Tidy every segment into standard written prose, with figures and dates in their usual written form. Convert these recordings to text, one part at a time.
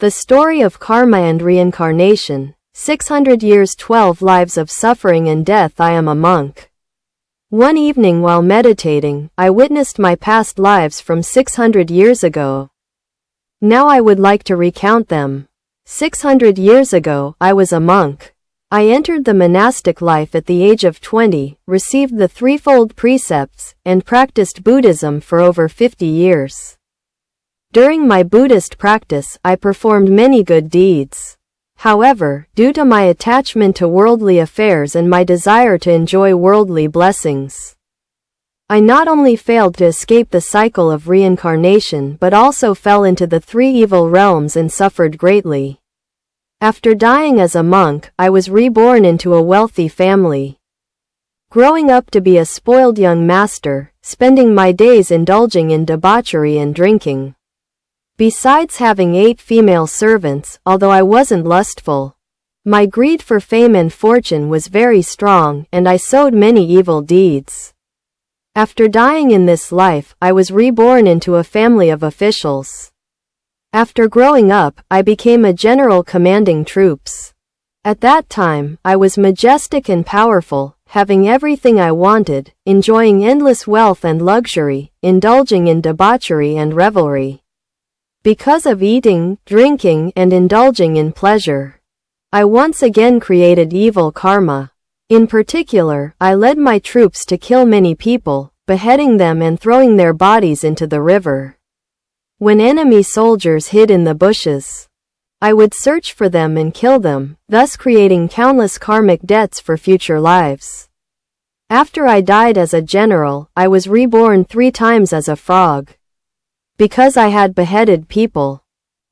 The Story of Karma and Reincarnation. 600 years, 12 lives of suffering and death. I am a monk. One evening while meditating, I witnessed my past lives from 600 years ago. Now I would like to recount them. 600 years ago, I was a monk. I entered the monastic life at the age of 20, received the Threefold Precepts, and practiced Buddhism for over 50 years. During my Buddhist practice, I performed many good deeds. However, due to my attachment to worldly affairs and my desire to enjoy worldly blessings, I not only failed to escape the cycle of reincarnation but also fell into the three evil realms and suffered greatly. After dying as a monk, I was reborn into a wealthy family. Growing up to be a spoiled young master, spending my days indulging in debauchery and drinking. Besides having 8 female servants, although I wasn't lustful, my greed for fame and fortune was very strong, and I sowed many evil deeds. After dying in this life, I was reborn into a family of officials. After growing up, I became a general commanding troops. At that time, I was majestic and powerful, having everything I wanted, enjoying endless wealth and luxury, indulging in debauchery and revelry. Because of eating, drinking, and indulging in pleasure, I once again created evil karma. In particular, I led my troops to kill many people, beheading them and throwing their bodies into the river. When enemy soldiers hid in the bushes, I would search for them and kill them, thus creating countless karmic debts for future lives. After I died as a general, I was reborn 3 times as a frog. Because I had beheaded people,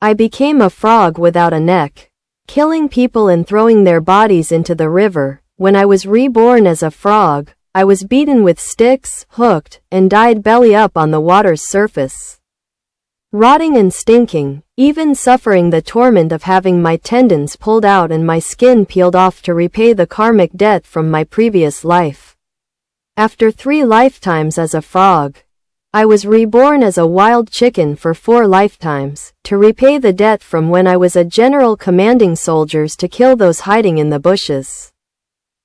I became a frog without a neck, killing people and throwing their bodies into the river. When I was reborn as a frog, I was beaten with sticks, hooked, and died belly up on the water's surface, rotting and stinking, even suffering the torment of having my tendons pulled out and my skin peeled off to repay the karmic debt from my previous life. After 3 lifetimes as a frog, I was reborn as a wild chicken for 4 lifetimes, to repay the debt from when I was a general commanding soldiers to kill those hiding in the bushes.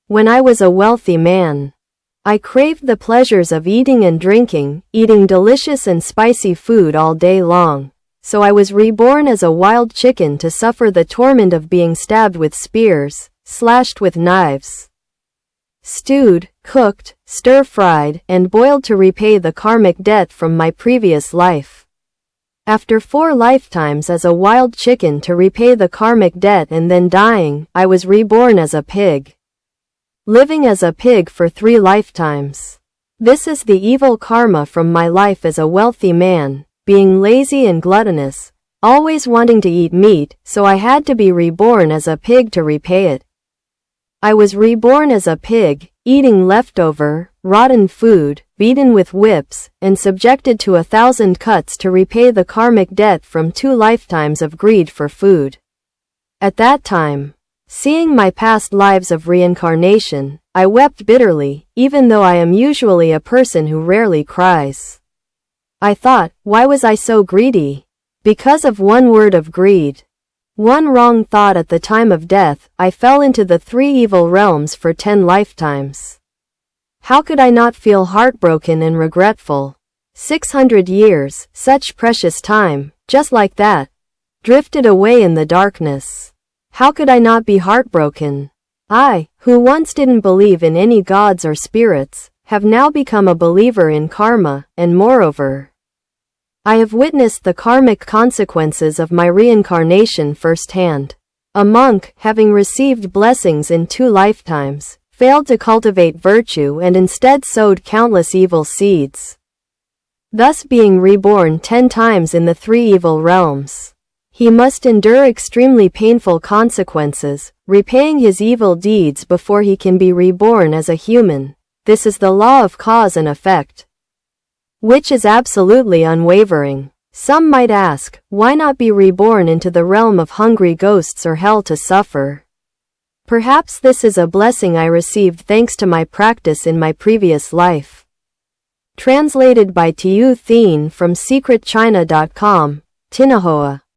When I was a wealthy man, I craved the pleasures of eating and drinking, eating delicious and spicy food all day long, so I was reborn as a wild chicken to suffer the torment of being stabbed with spears, slashed with knives, stewed, cooked, stir-fried, and boiled to repay the karmic debt from my previous life. After 4 lifetimes as a wild chicken to repay the karmic debt and then dying, I was reborn as a pig, living as a pig for 3 lifetimes. This is the evil karma from my life as a wealthy man, being lazy and gluttonous, always wanting to eat meat, so I had to be reborn as a pig to repay it. I was reborn as a pig, eating leftover, rotten food, beaten with whips, and subjected to 1,000 cuts to repay the karmic debt from 2 lifetimes of greed for food. At that time, seeing my past lives of reincarnation, I wept bitterly, even though I am usually a person who rarely cries. I thought, why was I so greedy? Because of one word of greed. One wrong thought at the time of death, I fell into the 3 evil realms for 10 lifetimes. How could I not feel heartbroken and regretful? 600 years, such precious time, just like that, drifted away in the darkness. How could I not be heartbroken? I, who once didn't believe in any gods or spirits, have now become a believer in karma, and moreover, I have witnessed the karmic consequences of my reincarnation firsthand. A monk, having received blessings in 2 lifetimes, failed to cultivate virtue and instead sowed countless evil seeds, thus being reborn 10 times in the 3 evil realms. He must endure extremely painful consequences, repaying his evil deeds before he can be reborn as a human. This is the law of cause and effect, which is absolutely unwavering. Some might ask, why not be reborn into the realm of hungry ghosts or hell to suffer? Perhaps this is a blessing I received thanks to my practice in my previous life. Translated by Tiu Thien from secretchina.com, Tinahoa.